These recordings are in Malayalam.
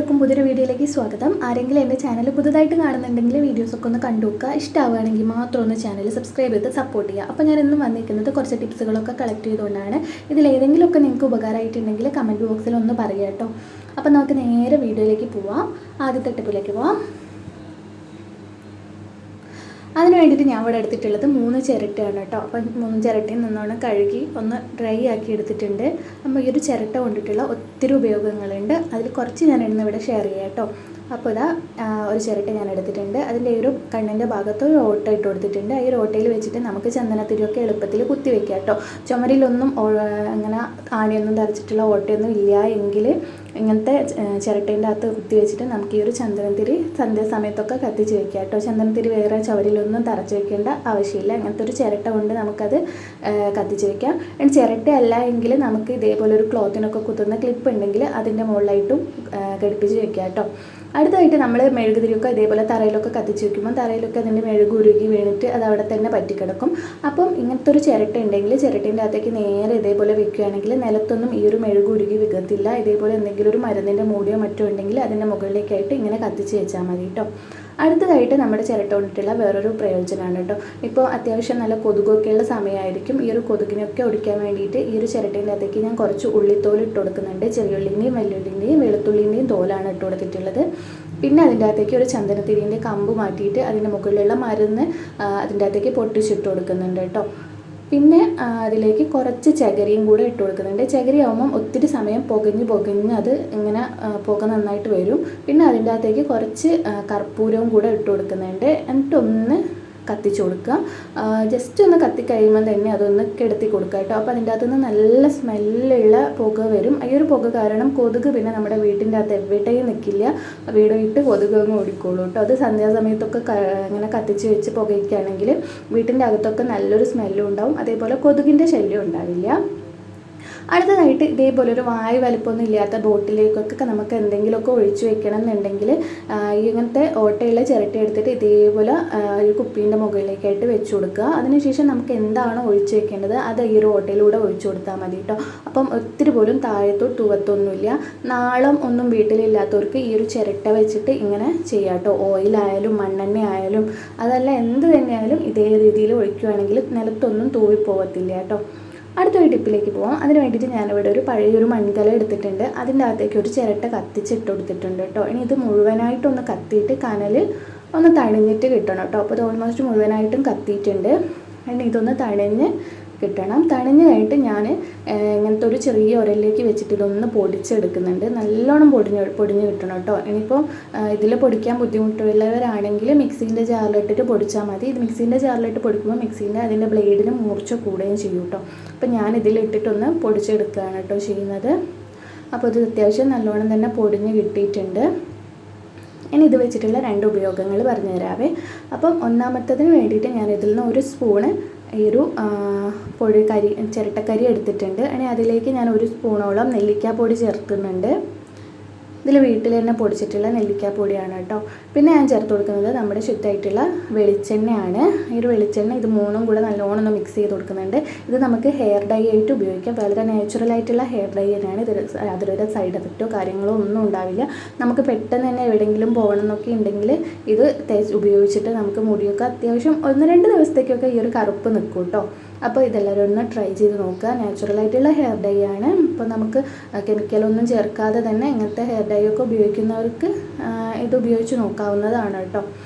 എല്ലാവർക്കും പുതിയൊരു വീഡിയോയിലേക്ക് സ്വാഗതം. ആരെങ്കിലും എൻ്റെ ചാനൽ പുതുതായിട്ട് കാണുന്നുണ്ടെങ്കിൽ വീഡിയോസൊക്കെ ഒന്ന് കണ്ടു നോക്കുക. ഇഷ്ടമാവുകയാണെങ്കിൽ മാത്രം ഒന്ന് ചാനൽ സബ്സ്ക്രൈബ് ചെയ്ത് സപ്പോർട്ട് ചെയ്യുക. അപ്പോൾ ഞാൻ ഇന്നും വന്നിരിക്കുന്നത് കുറച്ച് ടിപ്സുകളൊക്കെ കളക്ട് ചെയ്തുകൊണ്ടാണ്. ഇതിലേതെങ്കിലുമൊക്കെ നിങ്ങൾക്ക് ഉപകാരമായിട്ടുണ്ടെങ്കിൽ കമൻറ്റ് ബോക്സിൽ ഒന്ന് പറയുക കേട്ടോ. അപ്പോൾ നമുക്ക് നേരെ വീഡിയോയിലേക്ക് പോവാം. ആദ്യത്തെ ടിപ്പിലേക്ക് പോവാം. അതിന് വേണ്ടിയിട്ട് ഞാൻ ഇവിടെ എടുത്തിട്ടുള്ളത് 3 ചിരട്ടയാണ് കേട്ടോ. അപ്പം 3 ചിരട്ടയിൽ നിന്നോണം കഴുകി ഒന്ന് ഡ്രൈ ആക്കി എടുത്തിട്ടുണ്ട്. അപ്പോൾ ഈ ഒരു ചിരട്ട കൊണ്ടിട്ടുള്ള ഒത്തിരി ഉപയോഗങ്ങളുണ്ട്. അതിൽ കുറച്ച് ഞാൻ ഇവിടെ ഷെയർ ചെയ്യാം കേട്ടോ. അപ്പോൾ ഇതാ ഒരു ചിരട്ട ഞാൻ എടുത്തിട്ടുണ്ട്. അതിൻ്റെ ഒരു കണ്ണിൻ്റെ ഭാഗത്ത് ഒരു ഓട്ട ഇട്ട് കൊടുത്തിട്ടുണ്ട്. ഈ ഒരു ഓട്ടയിൽ വെച്ചിട്ട് നമുക്ക് ചന്ദനത്തിരിയൊക്കെ എളുപ്പത്തിൽ കുത്തി വയ്ക്കാം കേട്ടോ. ചുമരിലൊന്നും അങ്ങനെ ആണിയൊന്നും തറച്ചിട്ടുള്ള ഓട്ടയൊന്നും ഇല്ല എങ്കിൽ ഇങ്ങനത്തെ ചിരട്ടേൻ്റെ അകത്ത് കുത്തി വെച്ചിട്ട് നമുക്ക് ഈ ഒരു ചന്ദനത്തിരി സന്ധ്യാസമയത്തൊക്കെ കത്തിച്ച് വയ്ക്കാം കേട്ടോ. ചന്ദനത്തിരി വേറെ ചുവരിലൊന്നും തറച്ച് വെക്കേണ്ട ആവശ്യമില്ല. അങ്ങനത്തെ ഒരു ചിരട്ട കൊണ്ട് നമുക്കത് കത്തിച്ച് വയ്ക്കാം. ചിരട്ട അല്ല എങ്കിൽ നമുക്ക് ഇതേപോലെ ഒരു ക്ലോത്തിനൊക്കെ കുത്തുന്ന ക്ലിപ്പ് ഉണ്ടെങ്കിൽ അതിൻ്റെ മുകളിലായിട്ടും ഘടിപ്പിച്ച് വയ്ക്കാം കേട്ടോ. അടുത്തായിട്ട് നമ്മൾ മെഴുകുതിരിയൊക്കെ ഇതേപോലെ തറയിലൊക്കെ കത്തിച്ച് വയ്ക്കുമ്പോൾ തറയിലൊക്കെ അതിൻ്റെ മെഴുക് ഉരുകി വീണിട്ട് അത് അവിടെ തന്നെ പറ്റിക്കിടക്കും. അപ്പം ഇങ്ങനത്തെ ഒരു ചിരട്ട ഉണ്ടെങ്കിൽ ചിരട്ടേൻ്റെ അകത്തേക്ക് നേരെ ഇതേപോലെ വെക്കുകയാണെങ്കിൽ നിലത്തൊന്നും ഈ ഒരു മെഴുക് ഉരുകി വികത്തില്ല. ഇതേപോലെ എന്തെങ്കിലും ഒരു മരുന്നിൻ്റെ മൂടിയോ മറ്റോ ഉണ്ടെങ്കിൽ അതിൻ്റെ മുകളിലേക്കായിട്ട് ഇങ്ങനെ കത്തിച്ച് വെച്ചാൽ മതി കേട്ടോ. അടുത്തതായിട്ട് നമ്മുടെ ചിരട്ട കൊണ്ടിട്ടുള്ള വേറൊരു പ്രയോജനമാണ് കേട്ടോ. ഇപ്പോൾ അത്യാവശ്യം നല്ല കൊതുകൊക്കെയുള്ള സമയമായിരിക്കും. ഈ ഒരു കൊതുകിനൊക്കെ ഒടിക്കാൻ വേണ്ടിയിട്ട് ഈ ഒരു ചിരട്ടേൻ്റെ അകത്തേക്ക് ഞാൻ കുറച്ച് ഉള്ളിത്തോൽ ഇട്ട് കൊടുക്കുന്നുണ്ട്. ചെറിയുള്ളിൻ്റെയും വലിയുള്ളിൻ്റെയും വെളുത്തുള്ളിൻ്റെയും തോലാണ് ഇട്ട് കൊടുത്തിട്ടുള്ളത്. പിന്നെ അതിൻ്റെ അകത്തേക്ക് ഒരു ചന്ദനത്തിരിൻ്റെ കമ്പ് മാറ്റിയിട്ട് അതിൻ്റെ മുകളിലുള്ള മരുന്ന് അതിൻ്റെ അകത്തേക്ക് പൊട്ടിച്ചിട്ട് കൊടുക്കുന്നുണ്ട് കേട്ടോ. പിന്നെ അതിലേക്ക് കുറച്ച് ചകിരിയും കൂടെ ഇട്ട് കൊടുക്കുന്നുണ്ട്. ചകിരി ആകുമ്പം ഒത്തിരി സമയം പുകഞ്ഞ് അത് ഇങ്ങനെ പുക നന്നായിട്ട് വരും. പിന്നെ അതിൻ്റെ അകത്തേക്ക് കുറച്ച് കർപ്പൂരവും കൂടെ ഇട്ട് കൊടുക്കുന്നുണ്ട്. എന്നിട്ടൊന്ന് കത്തിച്ച് കൊടുക്കുക. ജസ്റ്റ് ഒന്ന് കത്തിക്കഴിയുമ്പോൾ തന്നെ അതൊന്ന് കിടത്തി കൊടുക്കുക കേട്ടോ. അപ്പോൾ അതിൻ്റെ അകത്തുനിന്ന് നല്ല സ്മെല്ലുള്ള പുക വരും. ഈ ഒരു പുക കാരണം കൊതുക് പിന്നെ നമ്മുടെ വീട്ടിൻ്റെ അകത്ത് എവിടെയും നിൽക്കില്ല. വീട് വിട്ട് കൊതുക് അങ്ങ് ഓടിക്കോളൂ കേട്ടോ. അത് സന്ധ്യാസമയത്തൊക്കെ ഇങ്ങനെ കത്തിച്ച് വെച്ച് പുകയ്ക്കുകയാണെങ്കിൽ വീട്ടിൻ്റെ അകത്തൊക്കെ നല്ലൊരു സ്മെല്ലും ഉണ്ടാവും. അതേപോലെ കൊതുകിൻ്റെ ശല്യം ഉണ്ടാവില്ല. അടുത്തതായിട്ട് ഇതേപോലെ ഒരു വായു വലിപ്പമൊന്നും ഇല്ലാത്ത ബോട്ടിലേക്കൊക്കെ നമുക്ക് എന്തെങ്കിലുമൊക്കെ ഒഴിച്ചു വെക്കണം എന്നുണ്ടെങ്കിൽ ഇങ്ങനത്തെ ഓട്ടയുള്ള ചിരട്ട എടുത്തിട്ട് ഇതേപോലെ ഒരു കുപ്പീൻ്റെ മുകളിലേക്കായിട്ട് വെച്ച് കൊടുക്കുക. അതിനുശേഷം നമുക്ക് എന്താണോ ഒഴിച്ചു വെക്കേണ്ടത് അത് ഈ ഒരു ഓട്ടയിലൂടെ ഒഴിച്ചു കൊടുത്താൽ മതി കേട്ടോ. അപ്പം ഒത്തിരി പോലും താഴത്തോ തൂവത്തൊന്നുമില്ല. നാളം ഒന്നും വീട്ടിലില്ലാത്തവർക്ക് ഈ ഒരു ചിരട്ട വെച്ചിട്ട് ഇങ്ങനെ ചെയ്യാം കേട്ടോ. ഓയിലായാലും മണ്ണെണ്ണ ആയാലും അതല്ല എന്ത് തന്നെയായാലും ഇതേ രീതിയിൽ ഒഴിക്കുകയാണെങ്കിൽ നിലത്തൊന്നും തൂവിപ്പോകത്തില്ല കേട്ടോ. അടുത്തൊരു ടിപ്പിലേക്ക് പോകാം. അതിന് വേണ്ടിയിട്ട് ഞാനിവിടെ ഒരു പഴയൊരു മൺകല എടുത്തിട്ടുണ്ട്. അതിൻ്റെ അകത്തേക്ക് ഒരു ചിരട്ട കത്തിച്ചിട്ട് കൊടുത്തിട്ടുണ്ട് കേട്ടോ. ഇനി ഇത് മുഴുവനായിട്ടൊന്ന് കത്തിയിട്ട് കനൽ ഒന്ന് തണിഞ്ഞിട്ട് കിട്ടണം കേട്ടോ. അപ്പോൾ ഇത് ഓൾമോസ്റ്റ് മുഴുവനായിട്ടും കത്തിയിട്ടുണ്ട്. ഇനി ഇതൊന്ന് തണിഞ്ഞ് കിട്ടണം. തണിഞ്ഞ് കഴിഞ്ഞിട്ട് ഞാൻ ഇങ്ങനത്തെ ഒരു ചെറിയ ഉരലിലേക്ക് വെച്ചിട്ട് ഇതൊന്ന് പൊടിച്ചെടുക്കുന്നുണ്ട്. നല്ലോണം പൊടിഞ്ഞ് കിട്ടണം കേട്ടോ. ഇനിയിപ്പോൾ ഇതിൽ പൊടിക്കാൻ ബുദ്ധിമുട്ടുള്ളവരാണെങ്കിൽ മിക്സീൻ്റെ ജാറിലിട്ടിട്ട് പൊടിച്ചാൽ മതി. ഇത് മിക്സീൻ്റെ ജാറിലിട്ട് പൊടിക്കുമ്പോൾ മിക്സീൻ്റെ അതിൻ്റെ ബ്ലേഡിന് മൂർച്ച കൂടുകയും ചെയ്യും കേട്ടോ. അപ്പോൾ ഞാൻ ഇതിലിട്ടിട്ടൊന്ന് പൊടിച്ചെടുക്കുകയാണ് കേട്ടോ ചെയ്യുന്നത്. അപ്പോൾ ഇത് അത്യാവശ്യം നല്ലോണം തന്നെ പൊടിഞ്ഞ് കിട്ടിയിട്ടുണ്ട്. ഇനി ഇത് വെച്ചിട്ടുള്ള 2 ഉപയോഗങ്ങൾ പറഞ്ഞു തരാവേ. അപ്പം ഒന്നാമത്തതിന് വേണ്ടിയിട്ട് ഞാൻ ഇതിൽ നിന്ന് 1 സ്പൂണ് ഈ ഒരു ചിരട്ടക്കരി എടുത്തിട്ടുണ്ട്. ഇനി അതിലേക്ക് ഞാൻ 1 സ്പൂണോളം നെല്ലിക്കാപ്പൊടി ചേർക്കുന്നുണ്ട്. ഇതിൽ വീട്ടിൽ തന്നെ പൊടിച്ചിട്ടുള്ള നെല്ലിക്കാപ്പൊടിയാണ് കേട്ടോ. പിന്നെ ഞാൻ ചേർത്ത് കൊടുക്കുന്നത് നമ്മുടെ ശുദ്ധമായിട്ടുള്ള വെളിച്ചെണ്ണയാണ്. ഈ ഒരു വെളിച്ചെണ്ണ ഇത് 3ഉം കൂടെ നല്ലോണം ഒന്ന് മിക്സ് ചെയ്ത് കൊടുക്കുന്നുണ്ട്. ഇത് നമുക്ക് ഹെയർ ഡൈ ആയിട്ട് ഉപയോഗിക്കാം. വളരെ നാച്ചുറലായിട്ടുള്ള ഹെയർ ഡൈ തന്നെയാണ്. ഇത് യാതൊരു സൈഡ് എഫക്റ്റോ കാര്യങ്ങളോ ഒന്നും ഉണ്ടാവില്ല. നമുക്ക് പെട്ടെന്ന് തന്നെ എവിടെയെങ്കിലും പോകണം എന്നൊക്കെ ഉണ്ടെങ്കിൽ ഇത് ഉപയോഗിച്ചിട്ട് നമുക്ക് മുടിയൊക്കെ അത്യാവശ്യം 1-2 ദിവസത്തേക്കൊക്കെ ഈ ഒരു കറുപ്പ് നിൽക്കും കേട്ടോ. അപ്പോൾ ഇതെല്ലാവരും ഒന്ന് ട്രൈ ചെയ്ത് നോക്കുക. നാച്ചുറലായിട്ടുള്ള ഹെയർ ഡൈ ആണ്. ഇപ്പോൾ നമുക്ക് കെമിക്കലൊന്നും ചേർക്കാതെ തന്നെ ഇങ്ങനത്തെ ഹെയർ ഡൈ ഒക്കെ ഉപയോഗിക്കുന്നവർക്ക് ഇത് ഉപയോഗിച്ച് നോക്കാവുന്നതാണ് കേട്ടോ.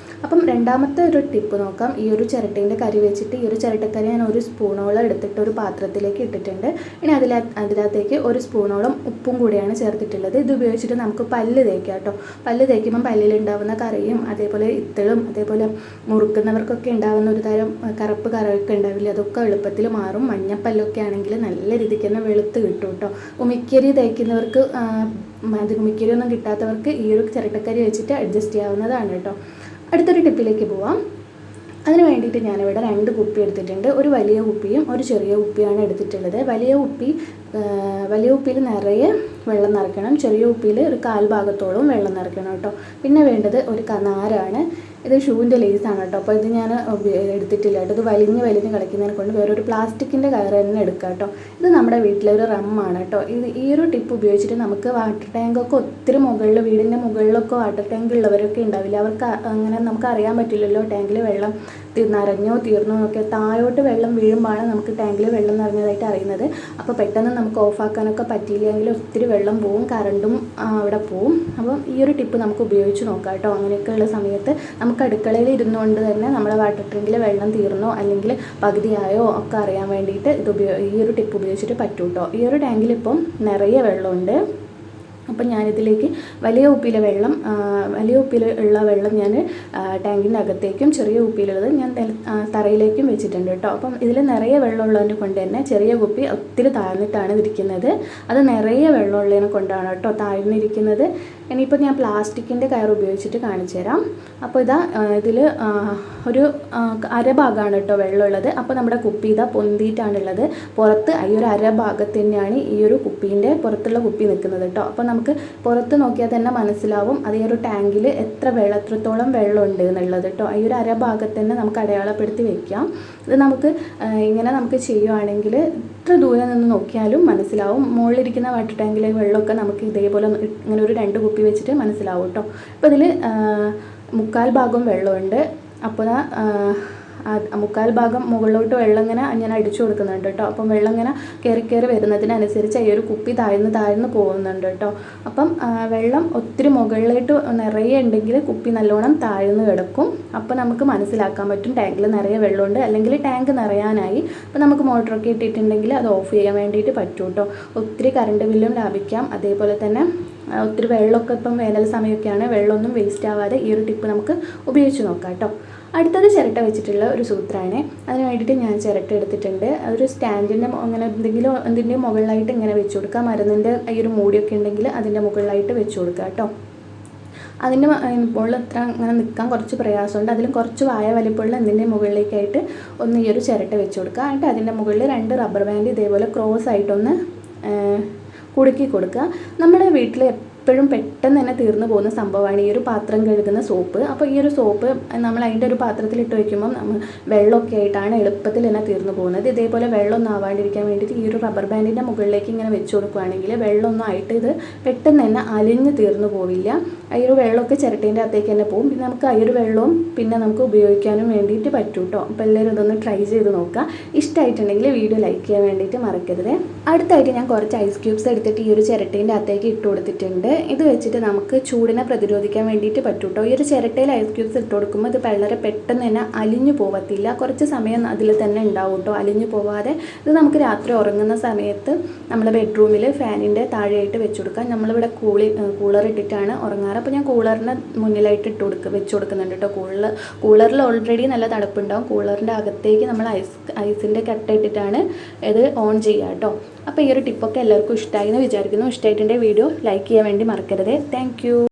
അപ്പം രണ്ടാമത്തെ ഒരു ടിപ്പ് നോക്കാം. ഈ ഒരു ചിരട്ടേൻ്റെ കരി വെച്ചിട്ട് ഈ ഒരു ചിരട്ടക്കരി ഞാൻ 1 സ്പൂണോളം എടുത്തിട്ട് ഒരു പാത്രത്തിലേക്ക് ഇട്ടിട്ടുണ്ട്. ഇനി അതിനകത്തേക്ക് 1 സ്പൂണോളം ഉപ്പും കൂടിയാണ് ചേർത്തിട്ടുള്ളത്. ഇത് ഉപയോഗിച്ചിട്ട് നമുക്ക് പല്ല് തേക്കാം കേട്ടോ. പല്ല് തേക്കുമ്പം പല്ലിലുണ്ടാവുന്ന കറിയും അതേപോലെ ഇത്തളും അതേപോലെ മുറുക്കുന്നവർക്കൊക്കെ ഉണ്ടാകുന്ന ഒരു തരം കറുപ്പ് കറയൊക്കെ ഉണ്ടാവില്ല, അതൊക്കെ എളുപ്പത്തിൽ മാറും. മഞ്ഞപ്പല്ലൊക്കെ ആണെങ്കിൽ നല്ല രീതിക്ക് തന്നെ വെളുത്ത് കിട്ടും കേട്ടോ. ഉമിക്കരി തേക്കുന്നവർക്ക് ഉമിക്കരി ഒന്നും കിട്ടാത്തവർക്ക് ഈ ഒരു ചിരട്ടക്കരി വെച്ചിട്ട് അഡ്ജസ്റ്റ് ചെയ്യാവുന്നതാണ് കേട്ടോ. അടുത്തൊരു ടിപ്പിലേക്ക് പോവാം. അതിന് വേണ്ടിയിട്ട് ഞാനിവിടെ 2 കുപ്പി എടുത്തിട്ടുണ്ട്. ഒരു വലിയ കുപ്പിയും ഒരു ചെറിയ കുപ്പിയാണ് എടുത്തിട്ടുള്ളത്. വലിയ കുപ്പിയിൽ നിറയെ വെള്ളം നിറയ്ക്കണം. ചെറിയ കുപ്പിയിൽ ഒരു 1/4 ഭാഗത്തോളം വെള്ളം നിറയ്ക്കണം കേട്ടോ. പിന്നെ വേണ്ടത് ഒരു നാരാണ്. ഇത് ഷൂവിൻ്റെ ലേസാണ് കേട്ടോ. അപ്പോൾ ഇത് ഞാൻ എടുത്തിട്ടില്ല കേട്ടോ. ഇത് വലിഞ്ഞ് കളിക്കുന്നതിനെ കൊണ്ട് വേറൊരു പ്ലാസ്റ്റിക്കിൻ്റെ കയർ തന്നെ എടുക്കുക കേട്ടോ. ഇത് നമ്മുടെ വീട്ടിലെ ഒരു റമ്മാണ് കേട്ടോ. ഈ ഒരു ടിപ്പ് ഉപയോഗിച്ചിട്ട് നമുക്ക് വാട്ടർ ടാങ്കൊക്കെ ഒത്തിരി മുകളിൽ, വീടിൻ്റെ മുകളിലൊക്കെ വാട്ടർ ടാങ്ക് ഉള്ളവരൊക്കെ ഉണ്ടാവില്ല. അവർക്ക് അങ്ങനെ നമുക്ക് അറിയാൻ പറ്റില്ലല്ലോ ടാങ്കിൽ വെള്ളം നിറഞ്ഞോ തീർന്നോ ഒക്കെ. താഴോട്ട് വെള്ളം വീഴുമ്പോഴാണ് നമുക്ക് ടാങ്കിൽ വെള്ളം നിറഞ്ഞതായിട്ട് അറിയുന്നത്. അപ്പോൾ പെട്ടെന്ന് നമുക്ക് ഓഫാക്കാനൊക്കെ പറ്റിയില്ലെങ്കിൽ ഒത്തിരി വെള്ളം പോവും, കറണ്ടും അവിടെ പോവും. അപ്പം ഈ ഒരു ടിപ്പ് നമുക്ക് ഉപയോഗിച്ച് നോക്കാം കേട്ടോ. അങ്ങനെയൊക്കെയുള്ള സമയത്ത് നമുക്ക് അടുക്കളയിൽ ഇരുന്നുകൊണ്ട് തന്നെ നമ്മുടെ വാട്ടർ ടാങ്കിൽ വെള്ളം തീർന്നോ അല്ലെങ്കിൽ പകുതിയായോ ഒക്കെ അറിയാൻ വേണ്ടിയിട്ട് ഈ ഒരു ടിപ്പ് ഉപയോഗിച്ചിട്ട് പറ്റും കേട്ടോ. ഈ ഒരു ടാങ്കിൽ ഇപ്പം നിറയെ വെള്ളമുണ്ട്. അപ്പം ഞാനിതിലേക്ക് വലിയ ഉപ്പിലുള്ള വെള്ളം ഞാൻ ടാങ്കിൻ്റെ അകത്തേക്കും ചെറിയ ഉപ്പിലുള്ളത് ഞാൻ തറയിലേക്കും വെച്ചിട്ടുണ്ട് കേട്ടോ. അപ്പം ഇതിൽ നിറയെ വെള്ളമുള്ളതിനെ കൊണ്ട് തന്നെ ചെറിയ കുപ്പി ഒത്തിരി താഴ്ന്നിട്ടാണ് ഇരിക്കുന്നത്. അത് നിറയെ വെള്ളമുള്ളതിനെ കൊണ്ടാണ് കേട്ടോ താഴ്ന്നിരിക്കുന്നത്. ഇനിയിപ്പോൾ ഞാൻ പ്ലാസ്റ്റിക്കിൻ്റെ കയർ ഉപയോഗിച്ചിട്ട് കാണിച്ചു തരാം. അപ്പോൾ ഇതിൽ ഒരു അരഭാഗമാണ് കേട്ടോ വെള്ളമുള്ളത്. അപ്പോൾ നമ്മുടെ കുപ്പി പൊന്തിയിട്ടാണുള്ളത്. പുറത്ത് ഈ ഒരു അരഭാഗത്ത് തന്നെയാണ് ഈ ഒരു കുപ്പീൻ്റെ പുറത്തുള്ള കുപ്പി നിൽക്കുന്നത് കേട്ടോ. അപ്പോൾ നമുക്ക് പുറത്ത് നോക്കിയാൽ തന്നെ മനസ്സിലാവും അത് ഈ ഒരു ടാങ്കിൽ എത്രത്തോളം വെള്ളമുണ്ട് എന്നുള്ളത് കേട്ടോ. ഈ ഒരു അരഭാഗത്ത് തന്നെ നമുക്ക് അടയാളപ്പെടുത്തി വയ്ക്കാം. ഇത് നമുക്ക് ചെയ്യുവാണെങ്കിൽ എത്ര ദൂരെ നിന്ന് നോക്കിയാലും മനസ്സിലാവും. മുകളിലിരിക്കുന്ന വാട്ടർ ടാങ്കിലെ വെള്ളമൊക്കെ നമുക്ക് ഇതേപോലെ ഇങ്ങനെ ഒരു 2 കുപ്പി വെച്ചിട്ട് മനസ്സിലാവും കേട്ടോ. അപ്പോൾ ഇതിൽ 1/4 ഭാഗം വെള്ളമുണ്ട്. അപ്പോൾ 1/4 ഭാഗം മുകളിലോട്ട് വെള്ളം ഇങ്ങനെ ഞാൻ അടിച്ചു കൊടുക്കുന്നുണ്ട് കേട്ടോ. അപ്പം വെള്ളം ഇങ്ങനെ കയറി വരുന്നതിനനുസരിച്ച് ഈ ഒരു കുപ്പി താഴ്ന്ന് പോകുന്നുണ്ട് കേട്ടോ. അപ്പം വെള്ളം ഒത്തിരി മുകളിലോട്ട് നിറയെ ഉണ്ടെങ്കിൽ കുപ്പി നല്ലോണം താഴ്ന്ന് കിടക്കും. അപ്പോൾ നമുക്ക് മനസ്സിലാക്കാൻ പറ്റും ടാങ്കിൽ നിറയെ വെള്ളമുണ്ട്, അല്ലെങ്കിൽ ടാങ്ക് നിറയാനായി. അപ്പോൾ നമുക്ക് മോട്ടറൊക്കെ ഇട്ടിട്ടുണ്ടെങ്കിൽ അത് ഓഫ് ചെയ്യാൻ വേണ്ടിയിട്ട് പറ്റും കേട്ടോ. ഒത്തിരി കറണ്ട് ബില്ലും ലാഭിക്കാം. അതേപോലെ തന്നെ ഒത്തിരി വെള്ളമൊക്കെ ഇപ്പം വേനൽ സമയമൊക്കെയാണ്, വെള്ളമൊന്നും വേസ്റ്റ് ആവാതെ ഈ ഒരു ടിപ്പ് നമുക്ക് ഉപയോഗിച്ച് നോക്കാം കേട്ടോ. അടുത്തത് ചിരട്ട വെച്ചിട്ടുള്ള ഒരു സൂത്രമാണ്. അതിന് വേണ്ടിയിട്ട് ഞാൻ ചിരട്ട എടുത്തിട്ടുണ്ട്. അതൊരു സ്റ്റാൻഡിൻ്റെ അങ്ങനെ എന്തിൻ്റെ മുകളിലായിട്ട് ഇങ്ങനെ വെച്ച് കൊടുക്കുക. മരുന്നിൻ്റെ ഈ ഒരു മൂടിയൊക്കെ ഉണ്ടെങ്കിൽ അതിൻ്റെ മുകളിലായിട്ട് വെച്ച് കൊടുക്കുക കേട്ടോ. അതിൻ്റെ മുകളിൽ അത്ര അങ്ങനെ നിൽക്കാൻ കുറച്ച് പ്രയാസമുണ്ട്. അതിലും കുറച്ച് വായ വലിപ്പമുള്ള എന്തിൻ്റെ മുകളിലേക്കായിട്ട് ഒന്ന് ഈ ഒരു ചിരട്ട വെച്ച് കൊടുക്കുക. എന്നിട്ട് അതിൻ്റെ മുകളിൽ 2 റബ്ബർ ബാൻഡ് ഇതേപോലെ ക്രോസ് ആയിട്ടൊന്ന് കുടുക്കി കൊടുക്കുക. നമ്മുടെ വീട്ടിൽ എപ്പോഴും പെട്ടെന്ന് തന്നെ തീർന്നു പോകുന്ന സംഭവമാണ് ഈ ഒരു പാത്രം കഴുകുന്ന സോപ്പ്. അപ്പോൾ ഈ ഒരു സോപ്പ് നമ്മൾ അതിൻ്റെ ഒരു പാത്രത്തിലിട്ട് വയ്ക്കുമ്പം വെള്ളമൊക്കെ ആയിട്ടാണ് എളുപ്പത്തിൽ തന്നെ തീർന്നു പോകുന്നത്. ഇതേപോലെ വെള്ളമൊന്നും ആവാണ്ടിരിക്കാൻ വേണ്ടിയിട്ട് ഈ ഒരു റബ്ബർ ബാൻഡിൻ്റെ മുകളിലേക്ക് ഇങ്ങനെ വെച്ച് കൊടുക്കുകയാണെങ്കിൽ വെള്ളമൊന്നും ആയിട്ട് ഇത് പെട്ടെന്ന് തന്നെ അലിഞ്ഞ് തീർന്നു പോവില്ല. ഈ ഒരു വെള്ളമൊക്കെ ചിരട്ടേൻ്റെ അകത്തേക്ക് തന്നെ പോകും. പിന്നെ നമുക്ക് ഈ ഒരു വെള്ളവും പിന്നെ നമുക്ക് ഉപയോഗിക്കാനും വേണ്ടിയിട്ട് പറ്റും കേട്ടോ. അപ്പോൾ എല്ലാവരും ഇതൊന്ന് ട്രൈ ചെയ്ത് നോക്കുക. ഇഷ്ടമായിട്ടുണ്ടെങ്കിൽ വീഡിയോ ലൈക്ക് ചെയ്യാൻ വേണ്ടിയിട്ട് മറക്കരുത്. അടുത്തായിട്ട് ഞാൻ കുറച്ച് ഐസ് ക്യൂബ്സ് എടുത്തിട്ട് ഈ ഒരു ചിരട്ടേൻ്റെ അകത്തേക്ക് ഇട്ട് കൊടുത്തിട്ടുണ്ട്. ഇത് വെച്ചിട്ട് നമുക്ക് ചൂടിനെ പ്രതിരോധിക്കാൻ വേണ്ടിയിട്ട് പറ്റും കേട്ടോ. ഈ ഒരു ചിരട്ടയിൽ ഐസ് ക്യൂബ്സ് ഇട്ട് കൊടുക്കുമ്പോൾ ഇത് വളരെ പെട്ടെന്ന് തന്നെ അലിഞ്ഞു പോകത്തില്ല. കുറച്ച് സമയം അതിൽ തന്നെ ഉണ്ടാവും കേട്ടോ, അലിഞ്ഞു പോവാതെ. ഇത് നമുക്ക് രാത്രി ഉറങ്ങുന്ന സമയത്ത് നമ്മുടെ ബെഡ്റൂമിൽ ഫാനിൻ്റെ താഴെയായിട്ട് വെച്ച് കൊടുക്കാം. നമ്മളിവിടെ കൂളർ ഇട്ടിട്ടാണ് ഉറങ്ങാറ്. അപ്പോൾ ഞാൻ കൂളറിൻ്റെ മുന്നിലായിട്ട് വെച്ച് കൊടുക്കുന്നുണ്ട് കേട്ടോ. കൂളറിൽ ഓൾറെഡി നല്ല തണുപ്പുണ്ടാവും. കൂളറിൻ്റെ അകത്തേക്ക് നമ്മൾ ഐസിൻ്റെ കട്ട ഇട്ടിട്ടാണ് ഇത് ഓൺ ചെയ്യുക കേട്ടോ. അപ്പോൾ ഈ ഒരു ടിപ്പൊക്കെ എല്ലാവർക്കും ഇഷ്ടമായി എന്ന് വിചാരിക്കുന്നു. ഇഷ്ടമായിട്ടുണ്ടെങ്കിൽ വീഡിയോ ലൈക്ക് ചെയ്യാൻ വേണ്ടി മറക്കരുത്. താങ്ക്